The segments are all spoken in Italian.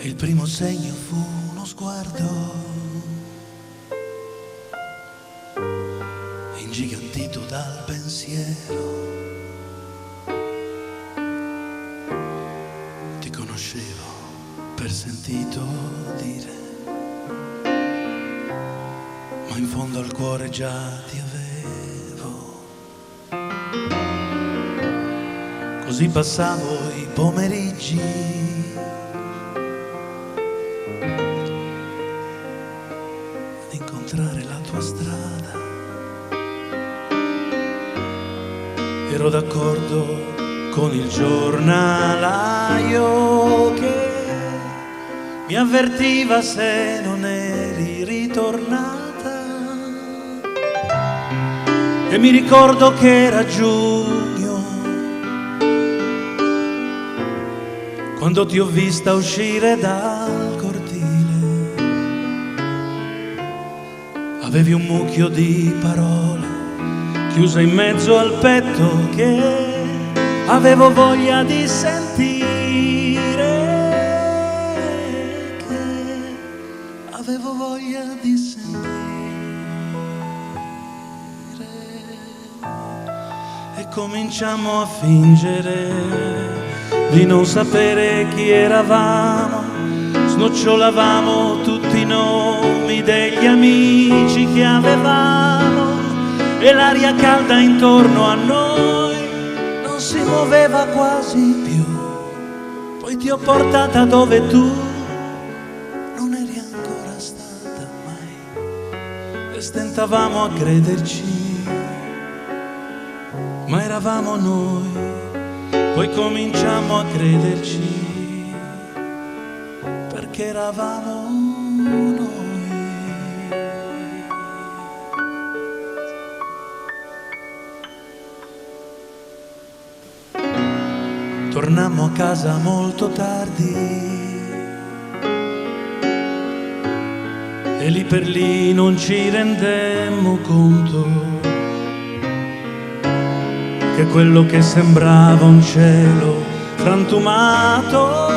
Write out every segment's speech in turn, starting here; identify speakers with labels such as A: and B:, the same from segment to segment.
A: Il primo segno fu uno sguardo ingigantito dal pensiero. Ti conoscevo per sentito dire, ma in fondo al cuore già ti avevo. Così passavo i pomeriggi la tua strada. Ero d'accordo con il giornalaio che mi avvertiva se non eri ritornata, e mi ricordo che era giugno quando ti ho vista uscire dal cortile. Avevi un mucchio di parole chiuse in mezzo al petto che avevo voglia di sentire, che avevo voglia di sentire. E cominciamo a fingere di non sapere chi eravamo. Snocciolavamo tutti i nomi degli amici che avevamo e l'aria calda intorno a noi non si muoveva quasi più. Poi ti ho portata dove tu non eri ancora stata mai e stentavamo a crederci, ma eravamo noi. Poi cominciamo a crederci che eravamo noi. Tornammo a casa molto tardi e lì per lì non ci rendemmo conto che quello che sembrava un cielo frantumato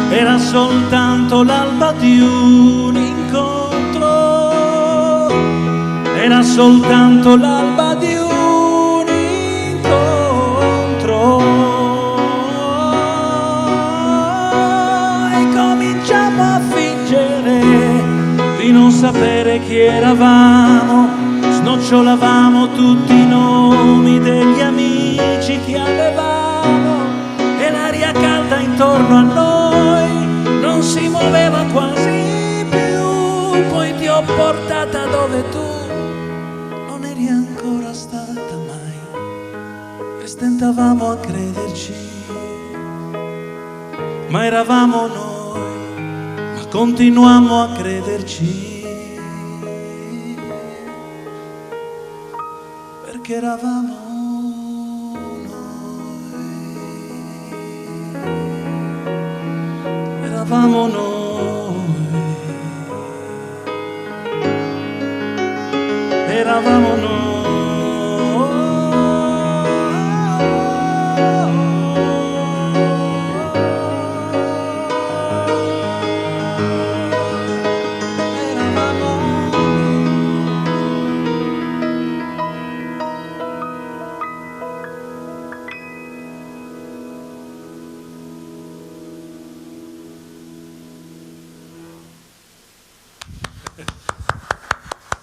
A: era soltanto l'alba di un incontro, era soltanto l'alba di un incontro. E cominciamo a fingere di non sapere chi eravamo, snocciolavamo tutti i nomi degli amici che avevamo e l'aria calda intorno a noi non si muoveva quasi più. Poi ti ho portata dove tu non eri ancora stata mai e stentavamo a crederci, ma eravamo noi, ma continuammo a crederci perché eravamo eravamo noi, eravamo noi.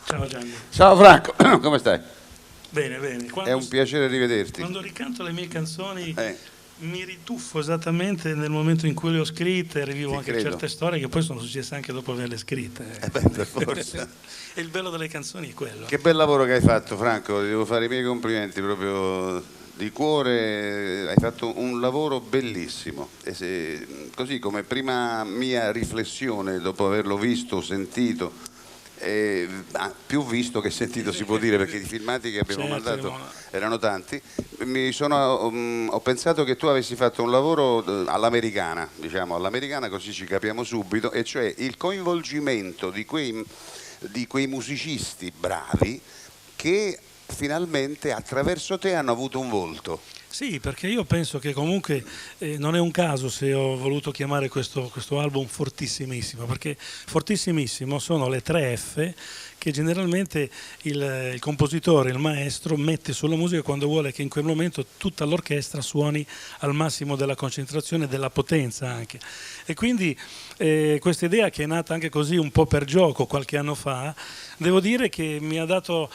B: Ciao Gianni.
C: Ciao Franco, come stai?
B: Bene, bene.
C: È un piacere rivederti.
B: Quando ricanto le mie canzoni mi rituffo esattamente nel momento in cui le ho scritte e rivivo anche certe storie che poi sono successe anche dopo averle scritte.
C: Per forza.
B: E il bello delle canzoni è quello.
C: Che bel lavoro che hai fatto, Franco, ti devo fare i miei complimenti proprio di cuore, hai fatto un lavoro bellissimo. E così come prima mia riflessione dopo averlo visto, sentito, più visto che sentito si può dire, perché i filmati che abbiamo mandato erano tanti, ho pensato che tu avessi fatto un lavoro all'americana, diciamo all'americana, così ci capiamo subito, e cioè il coinvolgimento di quei musicisti bravi che finalmente attraverso te hanno avuto un volto.
B: Sì, perché io penso che comunque non è un caso se ho voluto chiamare questo album Fortissimissimo, perché Fortissimissimo sono le 3 F che generalmente il compositore, il maestro, mette sulla musica quando vuole che in quel momento tutta l'orchestra suoni al massimo della concentrazione e della potenza anche. E quindi questa idea, che è nata anche così un po' per gioco qualche anno fa, devo dire che mi ha dato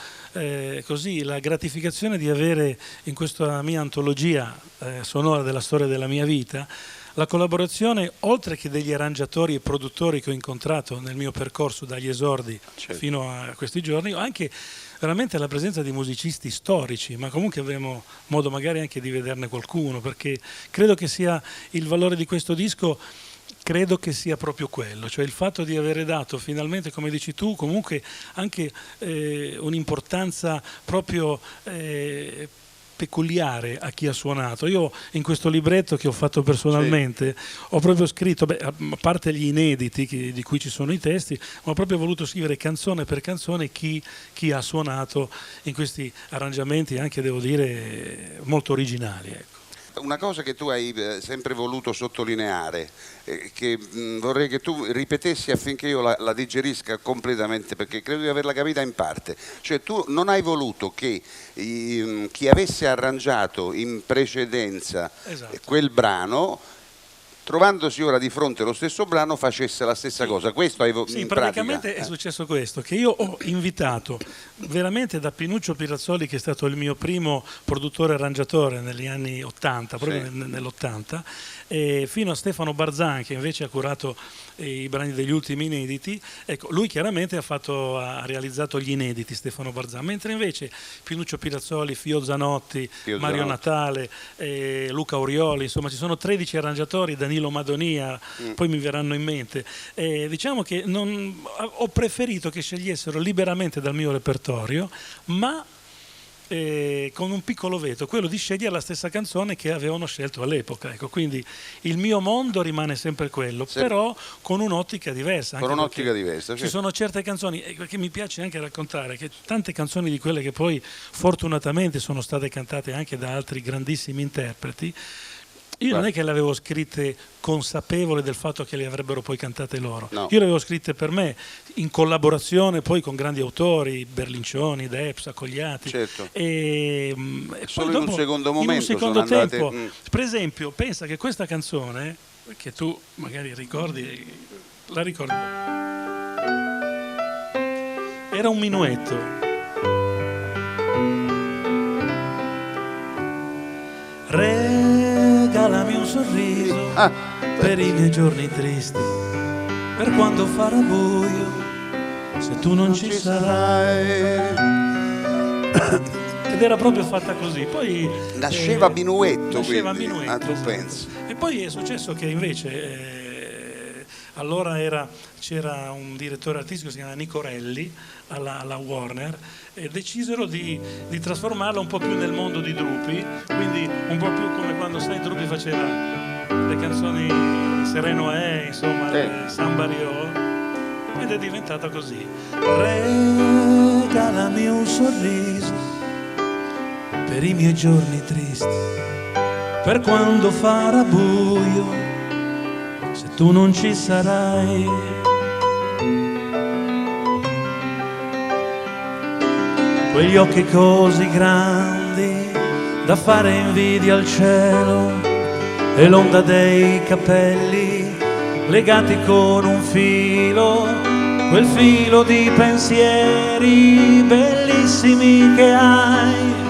B: così la gratificazione di avere in questa mia antologia sonora della storia della mia vita la collaborazione, oltre che degli arrangiatori e produttori che ho incontrato nel mio percorso dagli esordi fino a questi giorni, anche veramente la presenza di musicisti storici, ma comunque avremo modo magari anche di vederne qualcuno, perché credo che sia il valore di questo disco. Credo che sia proprio quello, cioè il fatto di avere dato finalmente, come dici tu, comunque anche un'importanza proprio peculiare a chi ha suonato. Io in questo libretto che ho fatto personalmente ho proprio scritto, a parte gli inediti di cui ci sono i testi, ma ho proprio voluto scrivere canzone per canzone chi ha suonato in questi arrangiamenti, anche devo dire molto originali, ecco.
C: Una cosa che tu hai sempre voluto sottolineare, che vorrei che tu ripetessi affinché io la digerisca completamente, perché credo di averla capita in parte, cioè tu non hai voluto che chi avesse arrangiato in precedenza quel brano, trovandosi ora di fronte allo stesso brano, facesse la stessa cosa. Questo hai
B: Sì, praticamente è successo questo, che io ho invitato veramente da Pinuccio Pirazzoli, che è stato il mio primo produttore arrangiatore negli anni 80, proprio nell'80, fino a Stefano Barzan, che invece ha curato i brani degli ultimi inediti. Ecco, lui chiaramente ha realizzato gli inediti, Stefano Barzan, mentre invece Pinuccio Pirazzoli, Fio Zanotti, Mario Natale, Luca Orioli, insomma ci sono 13 arrangiatori, Danilo Madonia, poi mi verranno in mente. Diciamo che ho preferito che scegliessero liberamente dal mio repertorio, ma con un piccolo veto, quello di scegliere la stessa canzone che avevano scelto all'epoca. Ecco, quindi il mio mondo rimane sempre quello, però con un'ottica diversa.
C: Con un'ottica diversa.
B: Ci sono certe canzoni, perché mi piace anche raccontare che tante canzoni di quelle che poi fortunatamente sono state cantate anche da altri grandissimi interpreti, io non è che le avevo scritte consapevole del fatto che le avrebbero poi cantate loro.
C: No.
B: Io le avevo scritte per me, in collaborazione poi con grandi autori, Berlincioni, Depsa, Cogliati.
C: Certo.
B: E
C: solo
B: poi dopo,
C: in un secondo momento,
B: in un secondo
C: sono
B: tempo.
C: andate...
B: Per esempio, pensa che questa canzone, che tu magari ricordi, la ricordi? Era un minuetto. Regalami un sorriso per i miei giorni tristi, per quando farà buio, se tu non ci sarai. Ed era proprio fatta così. Poi
C: nasceva minuetto,
B: nasceva
C: quindi.
B: Minuetto,
C: Tu
B: esatto.
C: pensi.
B: E poi è successo che invece allora c'era un direttore artistico, si chiama Nicorelli, alla Warner, e decisero di trasformarla un po' più nel mondo di Drupi, quindi un po' più come quando Drupi faceva le canzoni Sereno è, insomma, Samba Rio, ed è diventata così. Regalami un sorriso per i miei giorni tristi, per quando farà buio, se tu non ci sarai. Quegli occhi così grandi da fare invidia al cielo, e l'onda dei capelli legati con un filo, quel filo di pensieri bellissimi che hai.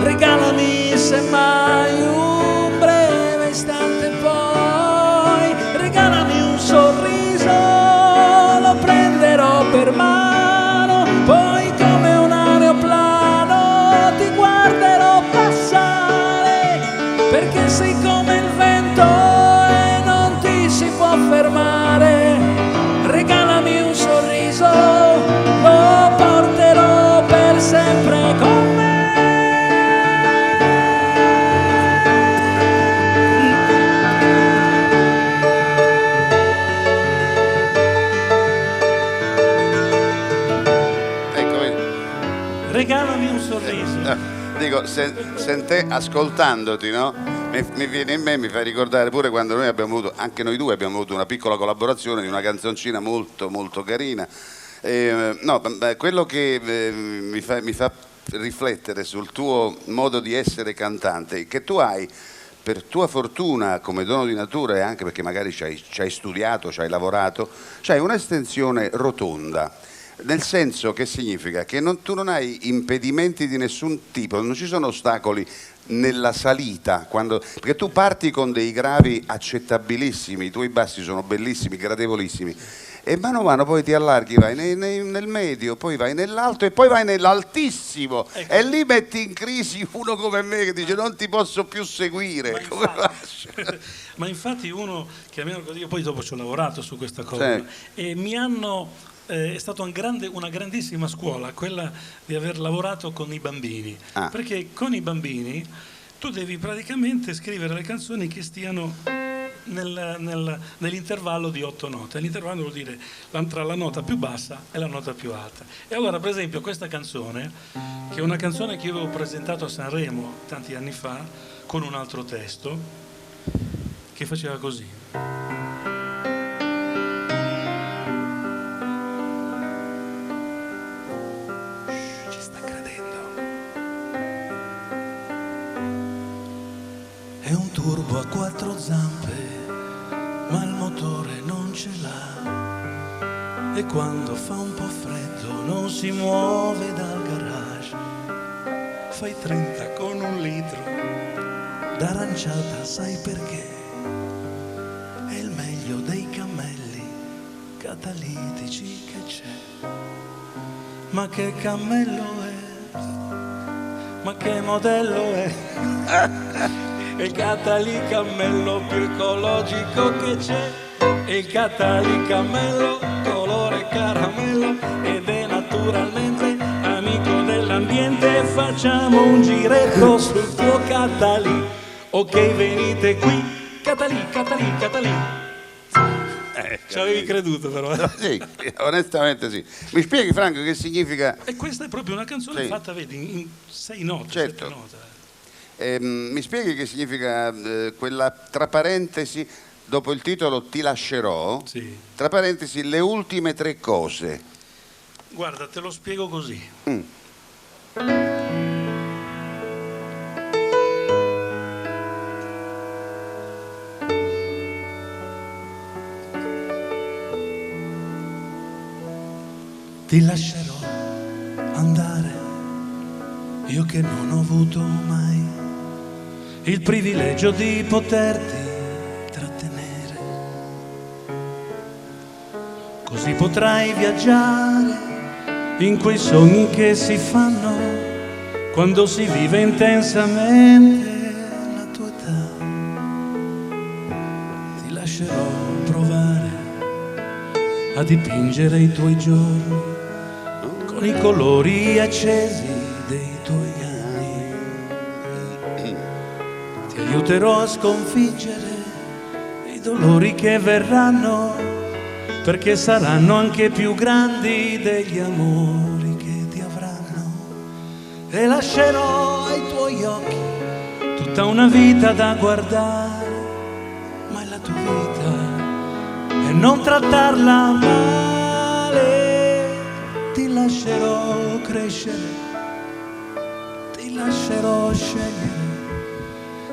B: Regalami semmai un breve istante, poi regalami un sorriso, lo prenderò per mano, poi come un aeroplano ti guarderò passare, perché sei come il vento e non ti si può fermare. Regalami un sorriso, lo porterò per sempre con me.
C: dico, te ascoltandoti, no? Mi viene in me, mi fa ricordare pure quando noi abbiamo avuto, anche noi due abbiamo avuto una piccola collaborazione di una canzoncina molto molto carina. No, quello che mi fa riflettere sul tuo modo di essere cantante, che tu hai, per tua fortuna, come dono di natura, e anche perché magari ci hai studiato, ci hai lavorato, c'hai un'estensione rotonda. Nel senso, che significa che tu non hai impedimenti di nessun tipo, non ci sono ostacoli nella salita, perché tu parti con dei gravi accettabilissimi, i tuoi bassi sono bellissimi, gradevolissimi, e mano a mano poi ti allarghi, vai nel medio, poi vai nell'alto e poi vai nell'altissimo, ecco. E lì metti in crisi uno come me che dice non ti posso più seguire.
B: Ma infatti uno che almeno io poi dopo ci ho lavorato su questa cosa, sì. E mi hanno... è stata una grandissima scuola quella di aver lavorato con i bambini, perché con i bambini tu devi praticamente scrivere le canzoni che stiano nell'intervallo di 8 note. L'intervallo vuol dire tra la nota più bassa e la nota più alta. E allora, per esempio, questa canzone, che è una canzone che io avevo presentato a Sanremo tanti anni fa con un altro testo che faceva così.
A: È un turbo a 4 zampe, ma il motore non ce l'ha. E quando fa un po' freddo non si muove dal garage. Fai 30 con 1 litro d'aranciata, sai perché? È il meglio dei cammelli catalitici che c'è. Ma che cammello è? Ma che modello è? Il Catalicammello più ecologico che c'è, il Catalicammello colore caramello, ed è naturalmente amico dell'ambiente. Facciamo un giretto sul tuo Catalì, ok venite qui, Catalì, Catalì, Catalì. Ci avevi creduto però.
C: Sì, onestamente sì. Mi spieghi, Franco, che significa?
B: E questa è proprio una canzone, sì, fatta, vedi, in 6 note,
C: certo.
B: 7 note.
C: Mi spieghi che significa quella, tra parentesi, dopo il titolo Ti lascerò, sì, tra parentesi, le ultime 3 cose?
B: Guarda, te lo spiego così.
A: Ti lascerò andare, io che non ho avuto mai il privilegio di poterti trattenere, così potrai viaggiare in quei sogni che si fanno quando si vive intensamente la tua età. Ti lascerò provare a dipingere i tuoi giorni con i colori accesi dei tuoi anni. Ti aiuterò a sconfiggere i dolori che verranno, perché saranno anche più grandi degli amori che ti avranno. E lascerò ai tuoi occhi tutta una vita da guardare, ma è la tua vita e non trattarla male. Ti lascerò crescere, ti lascerò scegliere,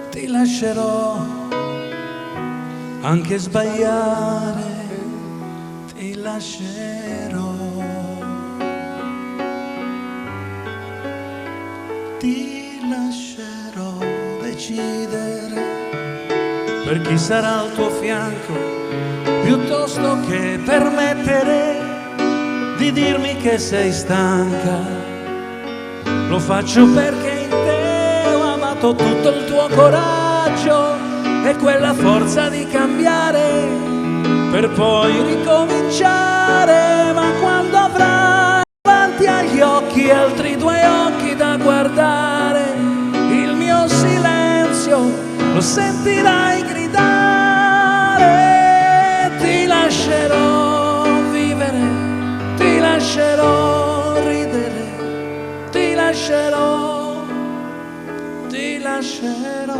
A: ti lascerò anche sbagliare, ti lascerò, ti lascerò decidere per chi sarà al tuo fianco, piuttosto che permettere di dirmi che sei stanca. Lo faccio perché in te ho amato tutto il tuo coraggio e quella forza di cambiare per poi ricominciare. Ma quando avrai davanti agli occhi altri 2 occhi da guardare, il mio silenzio lo sentirai gridare. Ti lascerò vivere, lascerò ridere, ti lascerò lascerò,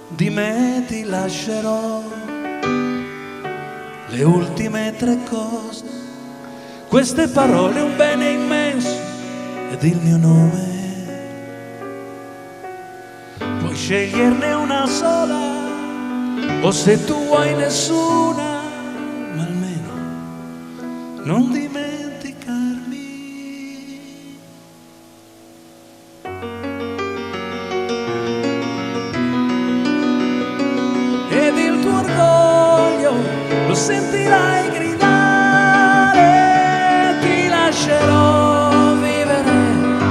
A: di me ti lascerò, le ultime 3 cose, queste parole, un bene immenso ed il mio nome. Puoi sceglierne una sola, o se tu vuoi nessuna, ma almeno non dimenticarmi. Ed il tuo orgoglio lo sentirai gridare, ti lascerò vivere,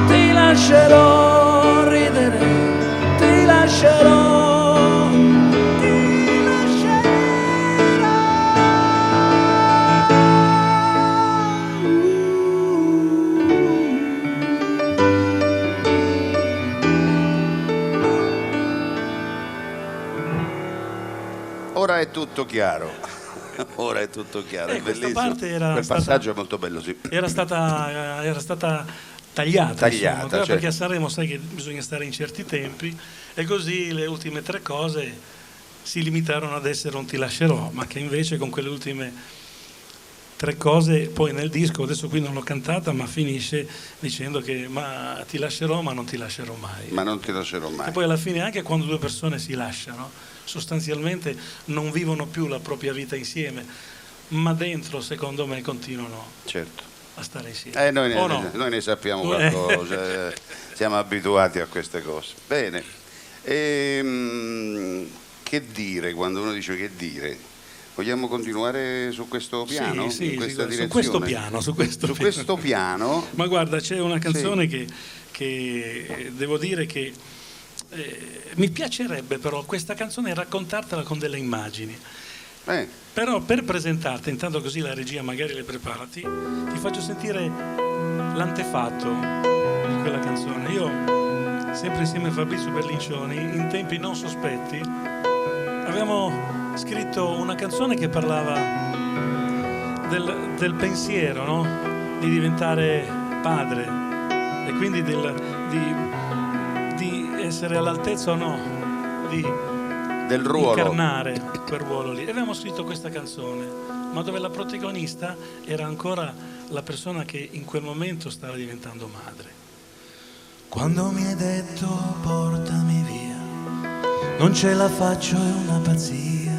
A: ti lascerò ridere, ti lascerò.
C: Ora è tutto chiaro. Ora è tutto chiaro. È
B: questa
C: bellissimo.
B: parte era
C: Quel
B: stata-
C: passaggio è molto bello, sì.
B: Era stata tagliata, insomma,
C: certo.
B: perché a Sanremo sai che bisogna stare in certi tempi, e così le ultime 3 cose si limitarono ad essere un ti lascerò, ma che invece con quelle ultime 3 cose poi nel disco, adesso qui non l'ho cantata, ma finisce dicendo che ma ti lascerò ma non ti lascerò mai.
C: Ma non ti lascerò mai.
B: E poi alla fine anche quando 2 persone si lasciano, sostanzialmente non vivono più la propria vita insieme, ma dentro secondo me continuano
C: Certo.
B: a stare insieme.
C: Noi ne sappiamo qualcosa, siamo abituati a queste cose. Bene. Che dire, quando uno dice che dire? Vogliamo continuare su questo piano?
B: Sì,
C: in questa
B: su
C: direzione?
B: questo piano. Ma guarda, c'è una canzone che devo dire che mi piacerebbe però questa canzone raccontartela con delle immagini. Però per presentarti, intanto così la regia magari le preparati, ti faccio sentire l'antefatto di quella canzone. Io, sempre insieme a Fabrizio Berlincioni, in tempi non sospetti, avevamo scritto una canzone che parlava del pensiero, no? Di diventare padre e quindi di essere all'altezza o no del ruolo, incarnare quel ruolo lì. E avevamo scritto questa canzone, ma dove la protagonista era ancora la persona che in quel momento stava diventando madre.
A: Quando mi hai detto portami via, non ce la faccio, è una pazzia.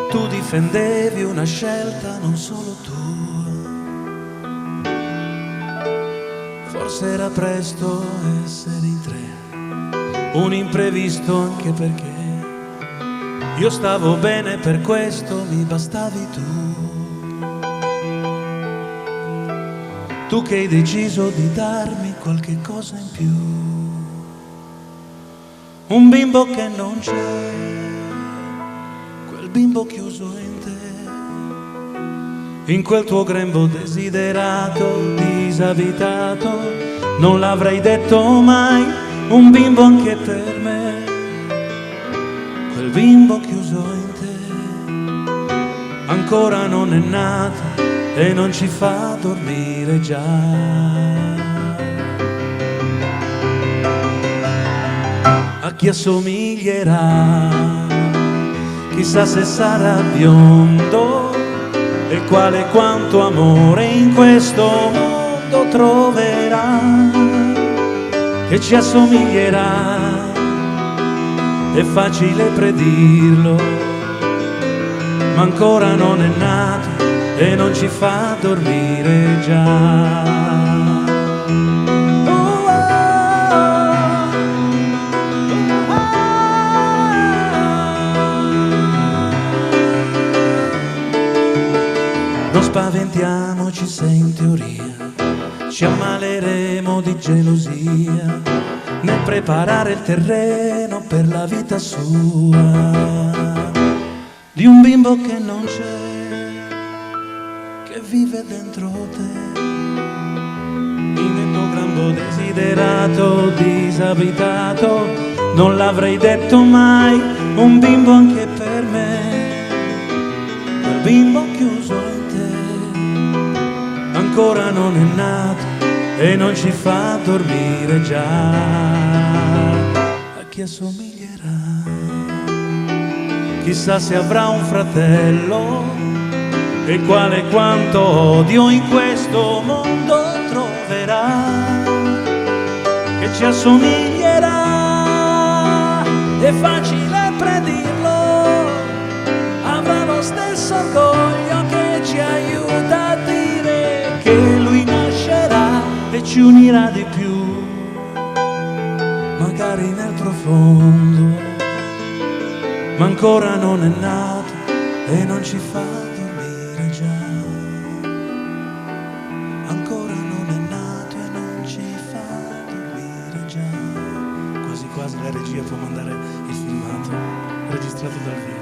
A: Tu difendevi una scelta non solo tua. Forse era presto essere in 3, un imprevisto anche perché io stavo bene, per questo mi bastavi tu. Tu che hai deciso di darmi qualche cosa in più. Un bimbo che non c'è, quel bimbo chiuso in te, in quel tuo grembo desiderato, disabitato. Non l'avrei detto mai, un bimbo anche per me, quel bimbo chiuso in te, ancora non è nato e non ci fa dormire già. A chi assomiglierà, chissà se sarà biondo, e quale quanto amore in questo mondo troverà, che ci assomiglierà, è facile predirlo, ma ancora non è nato e non ci fa dormire già. Non spaventiamoci se in teoria ci ammaleremo di gelosia nel preparare il terreno per la vita sua, di un bimbo che non c'è, che vive dentro te, in tuo grembo desiderato, disabitato. Non l'avrei detto mai, un bimbo anche per me, quel bimbo chiuso in te, ancora non è nato e non ci fa dormire già. A chi assomiglierà? Chissà se avrà un fratello, e quale quanto odio in questo mondo troverà, che ci assomiglierà. È facile predirlo, avrà lo stesso orgoglio che ci aiuta a dire che lui nascerà e ci unirà di più, magari nel profondo, ma ancora non è nato e non ci fa dormire già. Ancora non è nato e non ci fa dormire già. Quasi quasi la regia può mandare il filmato registrato dal vivo.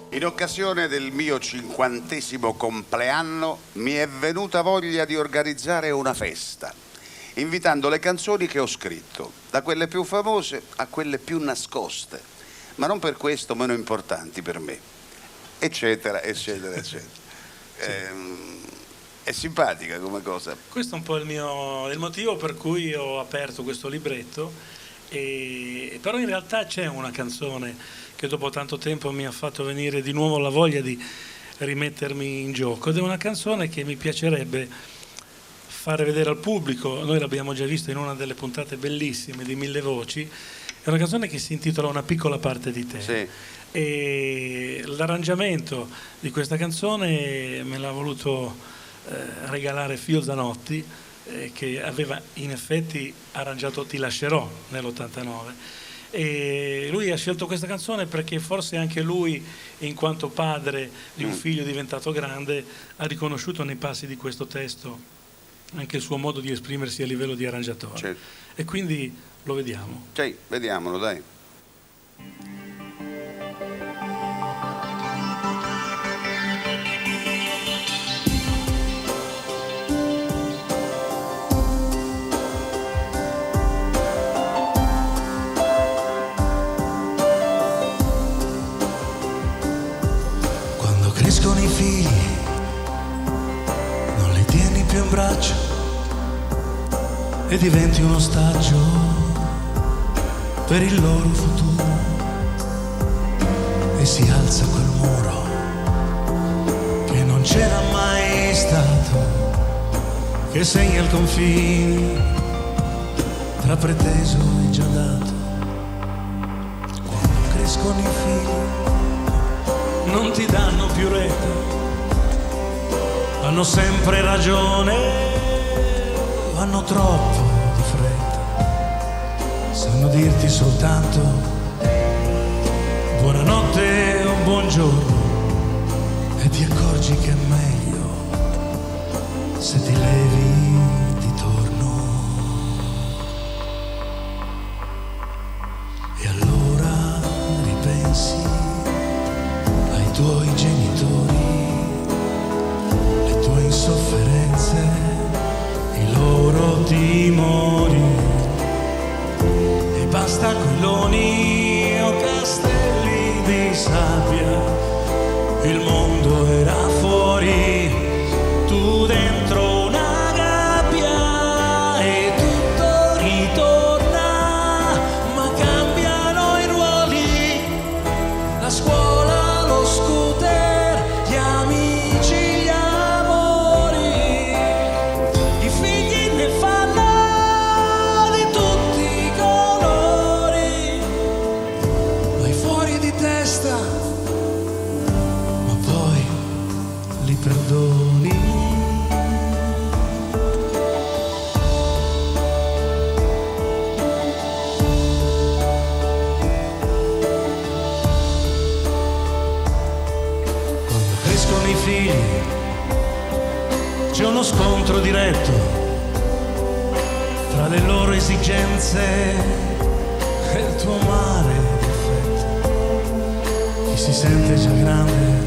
C: In occasione del mio 50° compleanno mi è venuta voglia di organizzare una festa, invitando le canzoni che ho scritto, da quelle più famose a quelle più nascoste, ma non per questo meno importanti per me, eccetera, eccetera, eccetera. È simpatica come cosa.
B: Questo è un po' il motivo per cui ho aperto questo libretto, però in realtà c'è una canzone che dopo tanto tempo mi ha fatto venire di nuovo la voglia di rimettermi in gioco, ed è una canzone che mi piacerebbe fare vedere al pubblico. Noi l'abbiamo già vista in una delle puntate bellissime di Mille Voci. È una canzone che si intitola Una piccola parte di te.
C: Sì.
B: E l'arrangiamento di questa canzone me l'ha voluto regalare Fio Zanotti, che aveva in effetti arrangiato Ti lascerò nell'89. E lui ha scelto questa canzone perché forse anche lui, in quanto padre di un figlio diventato grande, ha riconosciuto nei passi di questo testo anche il suo modo di esprimersi a livello di arrangiatore.
C: Certo.
B: E quindi lo vediamo.
C: Sì, vediamolo, dai.
A: Crescono i figli, non li tieni più in braccio e diventi un ostaggio per il loro futuro, e si alza quel muro che non c'era mai stato, che segna il confine tra preteso e già dato. Quando crescono i figli non ti danno più retta, hanno sempre ragione, vanno troppo di fretta, sanno dirti soltanto buonanotte o buongiorno, e ti accorgi che è meglio se ti levi di torno. E allora ripensi ai tuoi genitori, le tue insofferenze, i loro timori, e basta aquiloni o castelli di sabbia, il mondo era fuori, tu dentro una gabbia, e tutto ritorna, ma cambiano i ruoli, la scuola, lo scooter, gli amici, gli amori, i figli ne fanno di tutti i colori, vai fuori di testa, ma poi li perdoni. Quando crescono i figli c'è uno scontro diretto tra le loro esigenze e il tuo mare difetto. Chi si sente già grande,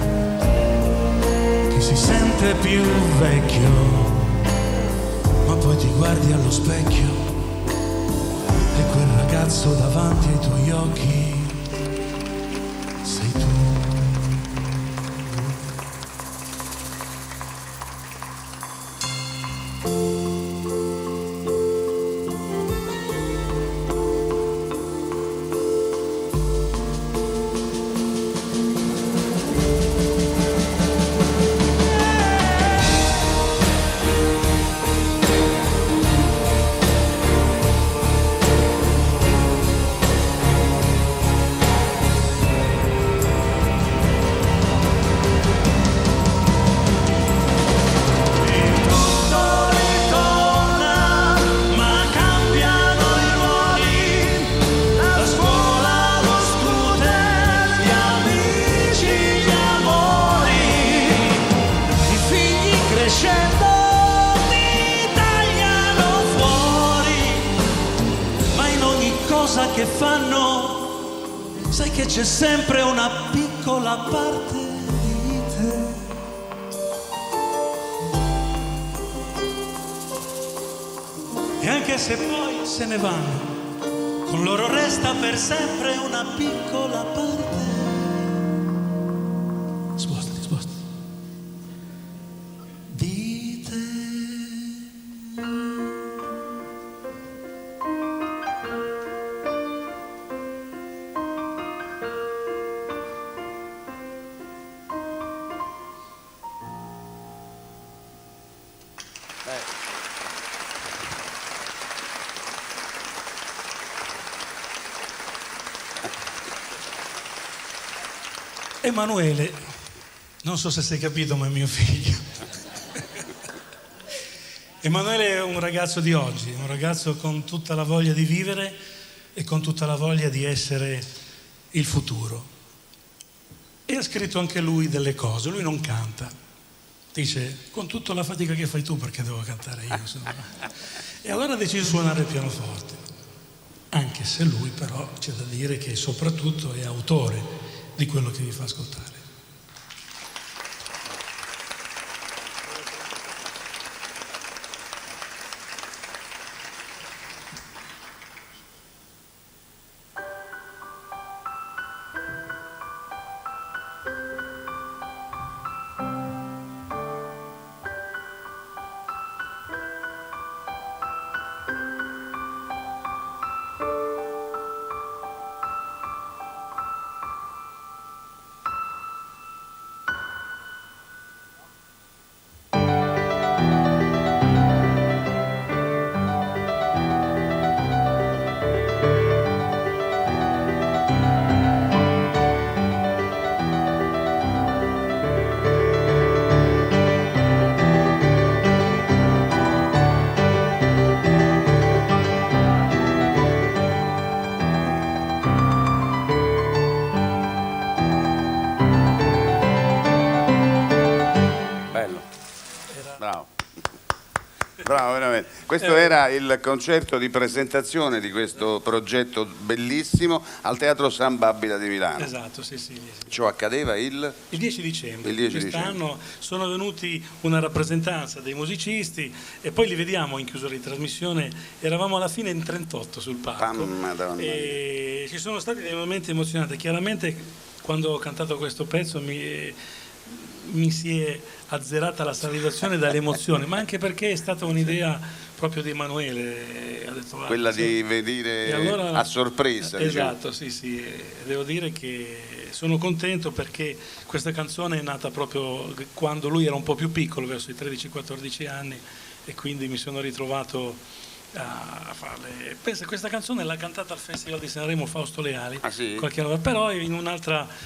A: chi si sente più vecchio, ma poi ti guardi allo specchio e quel ragazzo davanti ai tuoi occhi sei tu. Che fanno, sai che c'è sempre una piccola parte di te. E anche se poi se ne vanno, con loro resta per sempre una piccola parte. Spostati, spostati. Di te. Emanuele, non so se sei capito, ma è mio figlio. Emanuele è un ragazzo di oggi, un ragazzo con tutta la voglia di vivere e con tutta la voglia di essere il futuro. E ha scritto anche lui delle cose, lui non canta. Dice, con tutta la fatica che fai tu, perché devo cantare io? E allora ha deciso di suonare il pianoforte, anche se lui però c'è da dire che soprattutto è autore di quello che vi fa ascoltare.
C: Bravo, veramente. Questo era il concerto di presentazione di questo progetto bellissimo al Teatro San Babila di Milano.
B: Esatto, sì, sì.
C: Ciò accadeva il
B: 10 dicembre.
C: Il 10
B: Quest'anno sono venuti una rappresentanza dei musicisti e poi li vediamo in chiusura di trasmissione. Eravamo alla fine in 38 sul palco. E ci sono stati dei momenti emozionanti. Chiaramente quando ho cantato questo pezzo mi si è azzerata la salivazione dall'emozione, ma anche perché è stata un'idea proprio di Emanuele. Ha detto,
C: quella di venire allora, a sorpresa.
B: Esatto, diciamo. Sì. Devo dire che sono contento perché questa canzone è nata proprio quando lui era un po' più piccolo, verso i 13-14 anni, e quindi mi sono ritrovato a farle. Pensa, questa canzone l'ha cantata al Festival di Sanremo Fausto Leali,
C: sì?
B: Qualche anno, però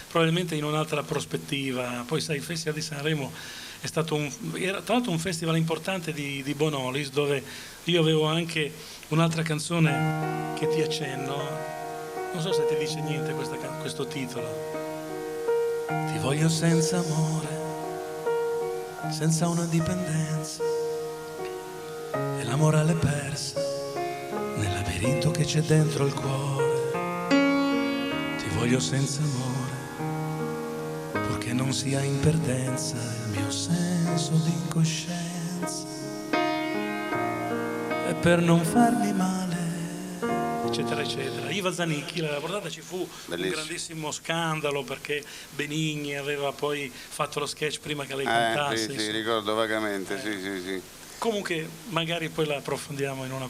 B: probabilmente in un'altra prospettiva. Poi sai, il Festival di Sanremo è stato era tra l'altro un festival importante di Bonolis, dove io avevo anche un'altra canzone che ti accenno, non so se ti dice niente questo titolo. Ti voglio senza amore, senza una dipendenza, e la morale persa nel labirinto che c'è dentro il cuore. Ti voglio senza amore, purché non sia in perdenza il mio senso di incoscienza. per non farmi male, eccetera eccetera. Iva Zanicchi, la portata, ci fu un grandissimo scandalo perché Benigni aveva poi fatto lo sketch prima che lei cantasse.
C: Sì, ricordo vagamente, sì.
B: Comunque magari poi la approfondiamo in una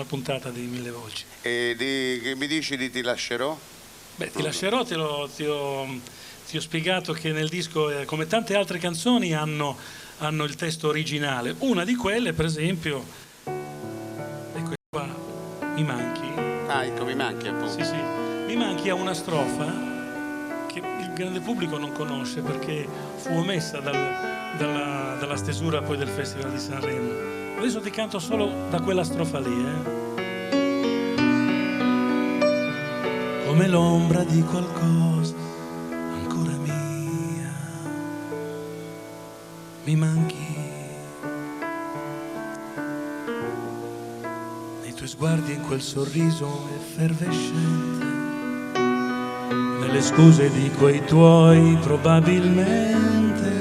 B: puntata di Mille Voci.
C: E che mi dici di Ti lascerò?
B: Beh, Ti lascerò, ti ho spiegato che nel disco, come tante altre canzoni, hanno il testo originale. Una di quelle, per esempio, ecco qua, Mi manchi.
C: Ah, ecco, Mi manchi appunto.
B: Sì, Mi manchi ha una strofa che il grande pubblico non conosce perché fu omessa dalla stesura poi del Festival di Sanremo. Adesso ti canto solo da quella strofa lì, Come l'ombra di qualcosa ancora mia, mi manchi. Nei tuoi sguardi, in quel sorriso effervescente, nelle scuse di quei tuoi probabilmente,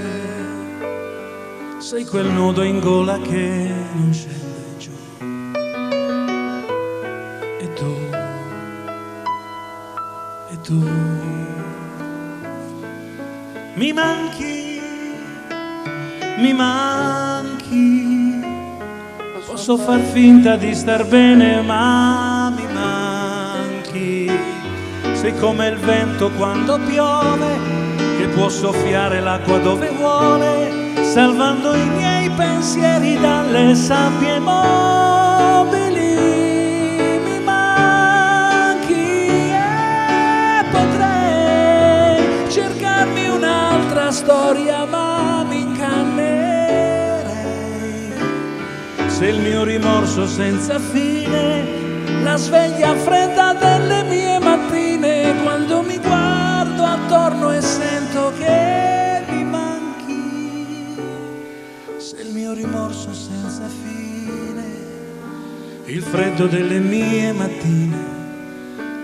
B: sei quel nodo in gola che non scende giù. E tu mi manchi, posso far finta di star bene, ma mi manchi. Sei come il vento quando piove, che può soffiare l'acqua dove vuole, salvando i miei pensieri dalle sabbie mobili. Mi manchi e potrei cercarmi un'altra storia, ma mi incannerei se il mio rimorso senza fine, la sveglia fredda delle mie mattine, quando mi guardo attorno e sento che mi manchi, se il mio rimorso senza fine, il freddo delle mie mattine,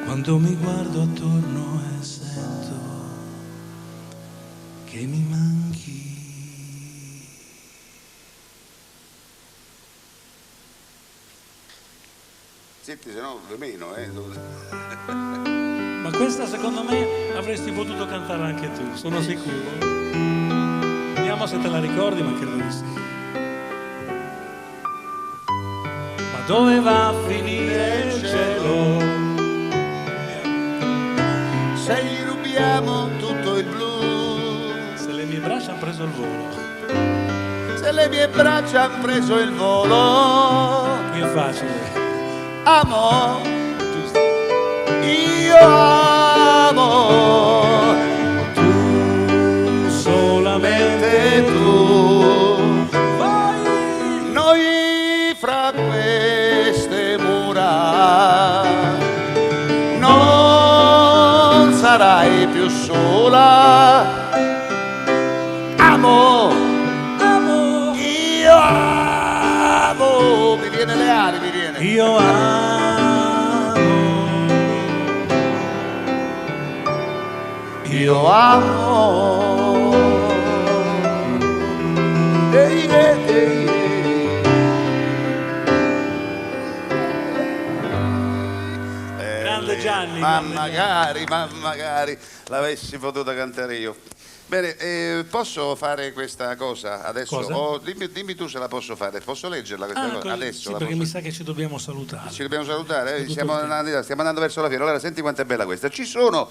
B: quando mi guardo attorno e sento che mi manchi.
C: Senti, se no meno,
B: Ma questa secondo me avresti potuto cantare anche tu, sono sicuro. Vediamo se te la ricordi, ma credo di sì. Ma dove va a finire il cielo
C: se gli rubiamo tutto il blu?
B: Se le mie braccia hanno preso il volo.
C: Se le mie braccia hanno preso il volo.
B: Qui è facile.
C: Amo, io amo, tu, solamente tu. Noi fra queste mura non sarai più sola. Amo, io amo, mi viene le ali, mi viene.
B: Io amo,
C: io amo,
B: grande Gianni.
C: Ma magari l'avessi potuta cantare io. Bene, posso fare questa cosa adesso?
B: Cosa?
C: Dimmi tu se la posso fare. Posso leggerla questa cosa? Adesso
B: sì,
C: la
B: perché
C: posso...
B: mi sa che ci dobbiamo salutare.
C: Ci dobbiamo salutare? Stiamo andando verso la fine. Allora, senti quanto è bella questa. Ci sono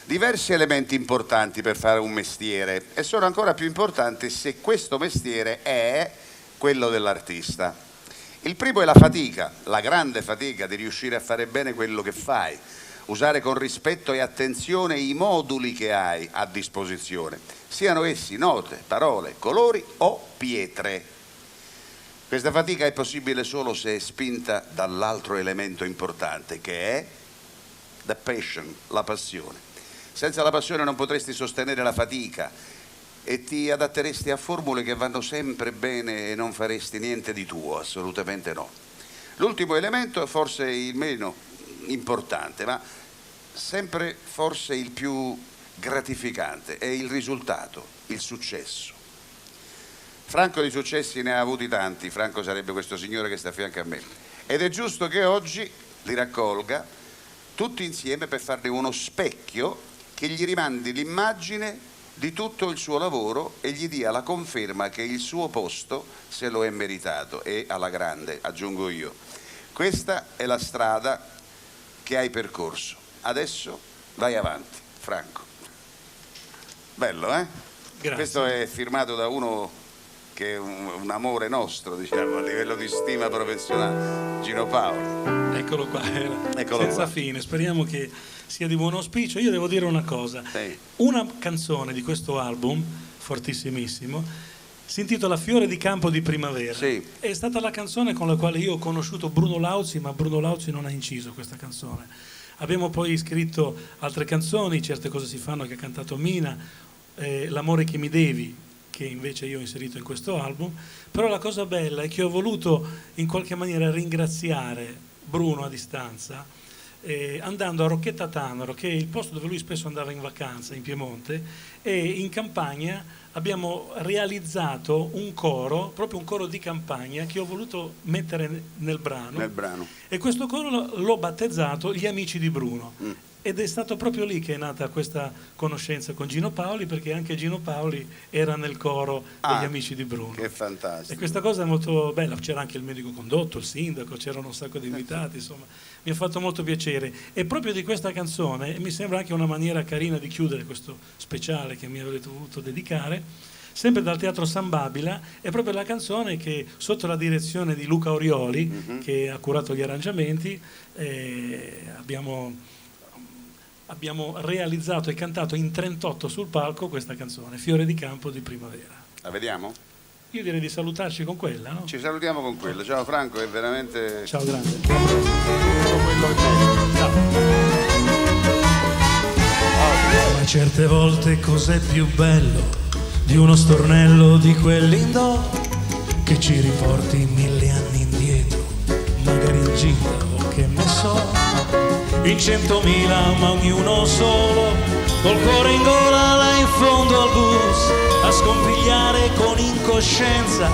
C: diversi elementi importanti per fare un mestiere e sono ancora più importanti se questo mestiere è quello dell'artista. Il primo è la fatica, la grande fatica di riuscire a fare bene quello che fai. Usare con rispetto e attenzione i moduli che hai a disposizione, siano essi note, parole, colori o pietre. Questa fatica è possibile solo se è spinta dall'altro elemento importante, che è the passion, la passione. Senza la passione non potresti sostenere la fatica e ti adatteresti a formule che vanno sempre bene e non faresti niente di tuo, assolutamente no. L'ultimo elemento è forse il meno importante, ma sempre forse il più gratificante, è il risultato, il successo. Franco di successi ne ha avuti tanti. Franco sarebbe questo signore che sta a fianco a me. ed è giusto che oggi li raccolga tutti insieme per farne uno specchio che gli rimandi l'immagine di tutto il suo lavoro e gli dia la conferma che il suo posto se lo è meritato, e alla grande, aggiungo io. Questa è la strada che hai percorso, adesso vai avanti, Franco. Bello, eh?
B: Grazie.
C: Questo è firmato da uno che è un amore nostro, diciamo, a livello di stima professionale, Gino Paoli.
B: Eccolo qua,
C: Eccolo
B: senza
C: qua.
B: fine, speriamo che sia di buon auspicio. Io devo dire una cosa,
C: Sì.
B: una canzone di questo album, fortissimissimo, si intitola Fiore di campo di primavera.
C: Sì.
B: È stata la canzone con la quale io ho conosciuto Bruno Lauzi, ma Bruno Lauzi non ha inciso questa canzone. Abbiamo poi scritto altre canzoni, Certe cose si fanno, che ha cantato Mina, L'amore che mi devi, che invece io ho inserito in questo album. Però la cosa bella è che ho voluto in qualche maniera ringraziare Bruno a distanza, andando a Rocchetta Tanaro, che è il posto dove lui spesso andava in vacanza in Piemonte, e in campagna abbiamo realizzato un coro, proprio un coro di campagna, che ho voluto mettere nel brano. E questo coro l'ho battezzato Gli amici di Bruno. Ed è stato proprio lì che è nata questa conoscenza con Gino Paoli, perché anche Gino Paoli era nel coro degli amici di Bruno.
C: Che fantastico.
B: E questa cosa è molto bella, c'era anche il medico condotto, il sindaco, c'erano un sacco di invitati, insomma, mi ha fatto molto piacere. E proprio di questa canzone mi sembra anche una maniera carina di chiudere questo speciale che mi avrete voluto dedicare, sempre dal Teatro San Babila. È proprio la canzone che, sotto la direzione di Luca Orioli, che ha curato gli arrangiamenti, abbiamo realizzato e cantato in 38 sul palco questa canzone, Fiore di campo di primavera.
C: La vediamo?
B: Io direi di salutarci con quella, no?
C: Ci salutiamo con quello. Ciao Franco, è veramente...
B: Ciao grande.
C: Tutto quello che meriti.
B: Ciao.
A: Ma certe volte cos'è più bello di uno stornello di quelli indoor che ci riporti 1000 anni indietro, magari in gita o che ne so, in 100.000 ma ognuno solo, col cuore in gola là in fondo al bus, a scompigliare con incoscienza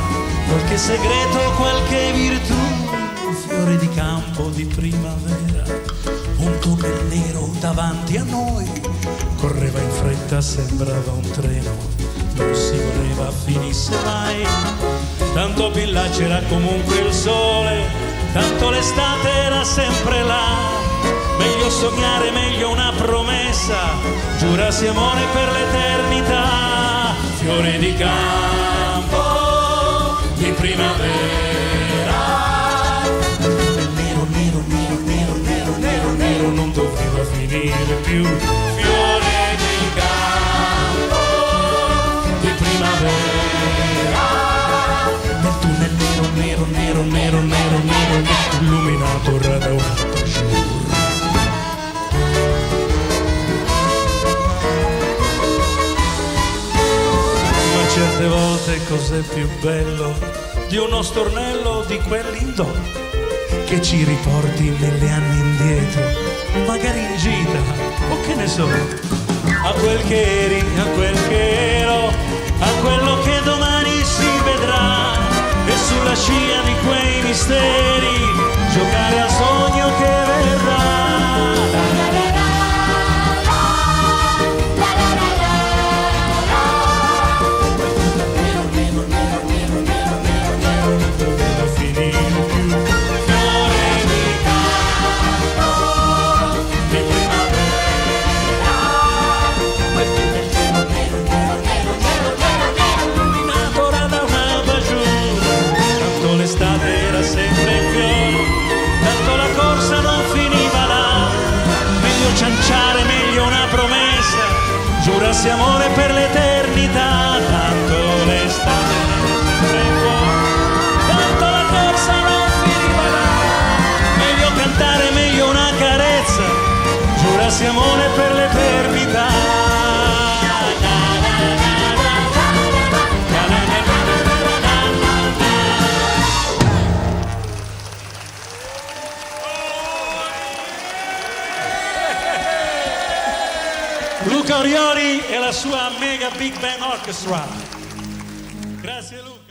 A: qualche segreto, qualche virtù. Un fiore di campo di primavera, un tunnel nero davanti a noi, correva in fretta, sembrava un treno, non si voleva finisse mai. Tanto più in là c'era comunque il sole, tanto l'estate era sempre là. Meglio sognare, meglio una promessa, giurasi amore per l'eternità. Fiore di campo di primavera, nero, nero, nero, nero, nero, nero, nero, non doveva finire più. Fiore di campo di primavera, nel tunnel nero, nero, nero, nero, nero, nero, illuminato da una certe volte cos'è più bello di uno stornello di quelli indoor che ci riporti 1000 anni indietro, magari in gita o che ne so, a quel che eri, a quel che ero, a quello che domani si vedrà, e sulla scia di quei misteri giocare al sogno che verrà. Meglio una promessa, giurasi amore per l'eternità, tanto l'estate sempre fuori, tanto la corsa non finiva là. Meglio cantare, meglio una carezza, giurasi amore per l'eternità. Luca Orioli e la sua Mega Big Band Orchestra. Grazie Luca.